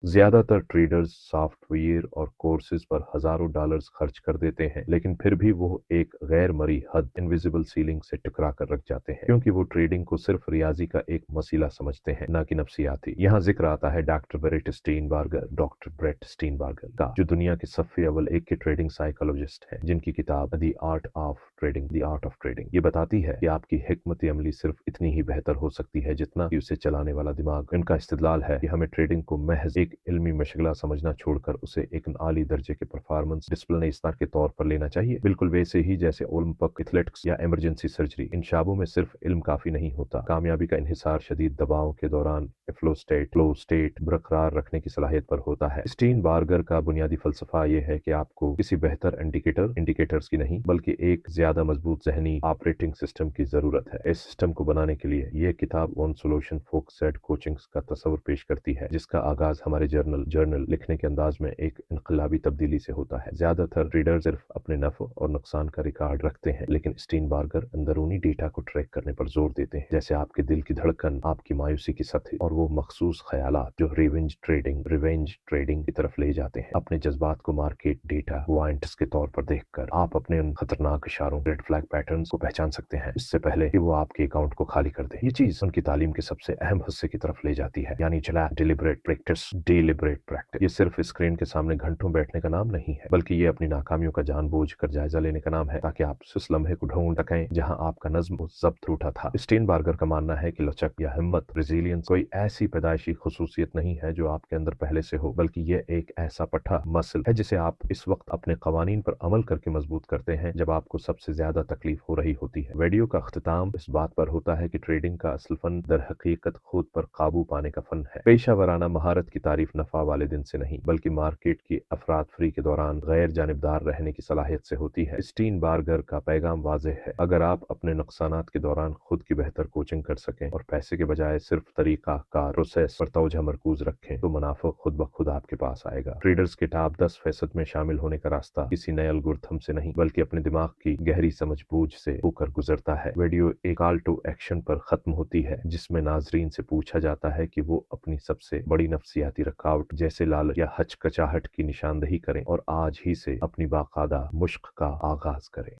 ज्यादातर traders software और courses पर हजारों डॉलर्स खर्च कर देते हैं, लेकिन फिर भी वो एक गैर मरी हद इनविजिबल सीलिंग से टकरा कर रख जाते हैं, क्योंकि वो ट्रेडिंग को सिर्फ रियाजी का एक मसीला समझते हैं, न कि नफसियाती। यहाँ जिक्र आता है डॉक्टर ब्रेट स्टीनबार्गर का, जो दुनिया के सफ़े अव्वल एक के ट्रेडिंग साइकोलॉजिस्ट हैं, जिनकी किताब द आर्ट ऑफ ट्रेडिंग ये बताती है कि आपकी हिकमत अमली सिर्फ इतनी ही बेहतर हो सकती है जितना कि उसे चलाने वाला दिमाग। इनका इस्तेदलाल है कि हमें ट्रेडिंग को महज एक इल्मी मशगला समझना छोड़कर उसे एक आली दर्जे के परफॉर्मेंस डिसिप्लिन इस्तार के तौर पर लेना चाहिए, बिल्कुल वैसे ही जैसे ओलंपिक एथलेटिक्स या इमरजेंसी सर्जरी। इन शाबों में सिर्फ इल्म काफी नहीं होता, कामयाबी का इन्हिसार शदीद दबाव के दौरान फ्लो स्टेट बरकरार रखने की सलाहियत पर होता है। स्टीन बार्गर का बुनियादी फलसफा यह है कि आपको किसी बेहतर इंडिकेटर्स की नहीं, बल्कि एक ज्यादा मजबूत जहनी ऑपरेटिंग सिस्टम की जरूरत है। इस सिस्टम को बनाने के लिए यह किताब वन सोल्यूशन फोकस्ड कोचिंग्स का तस्वर पेश करती है, जिसका आगाज हमारे जर्नल लिखने के अंदाज में एक इनकलाबी तब्दीली से होता है। ज्यादातर रीडर सिर्फ अपने नफ़ और नुकसान का रिकॉर्ड रखते हैं, लेकिन स्टीन बार्गर अंदरूनी डेटा को ट्रैक करने पर जोर देते हैं, जैसे आपके दिल की धड़कन, आपकी मायूसी की सतह और वो मखसूस ख्यालात जो रिवेंज ट्रेडिंग की तरफ ले जाते हैं। अपने जज्बात को मार्केट डेटा पॉइंट्स के तौर पर देखकर आप अपने उन खतरनाक इशारों, रेड फ्लैग पैटर्न्स को पहचान सकते हैं इससे पहले कि वो आपके अकाउंट को खाली कर दे। ये चीज उनकी तालीम के सबसे अहम हिस्से की तरफ ले जाती है, यानी चला डिलिबरेट प्रैक्टिस। ये सिर्फ स्क्रीन के सामने घंटों बैठने का नाम नहीं है, बल्कि ये अपनी नाकामियों का जानबूझ कर जायजा लेने का नाम है, ताकि आप उस लम्हे को ढूंढ सकें जहां आपका नज्म जब्त रूठा था। स्टीन बार्गर का मानना है कि लचक या हिम्मत, रेजिलियंस कोई ऐसी पैदाइशी खसूसियत नहीं है जो आपके अंदर पहले से हो, बल्कि ये एक ऐसा पट्टा मसल है जिसे आप इस वक्त अपने कवानीन पर अमल करके मजबूत करते हैं जब आपको सबसे ज्यादा तकलीफ हो रही होती है। वीडियो का अख्तिताम इस बात पर होता है कि ट्रेडिंग का असल फन दर हकीकत खुद पर काबू पाने का फन है। पेशा वराना महारत की तारीफ नफा वाले दिन से नहीं, बल्कि मार्केट की अफरात फरी के दौरान गैर जानिबदार रहने की सलाहियत से होती है। स्टीन बार्गर का पैगाम वाज़ेह है, अगर आप अपने नुकसानात के दौरान खुद की बेहतर कोचिंग कर सकें और पैसे के बजाय सिर्फ तरीका कार प्रोसेस पर तवज्जो मरकूज रखें, तो मुनाफा खुद ब खुद आपके पास आएगा। ट्रेडर्स के टॉप 10% में शामिल होने का रास्ता किसी नए एल्गोरिथम से नहीं, बल्कि अपने दिमाग की गहरी समझ बूझ से होकर गुजरता है। वीडियो एक कॉल टू एक्शन पर खत्म होती है, जिसमें नाजरीन से पूछा जाता है कि वो अपनी सबसे बड़ी नफ्सियाती रुकावट जैसे लालच या हचकचाहट की निशानदही करें और आज ही से अपनी बाकायदा मुश्क का आगाज करें।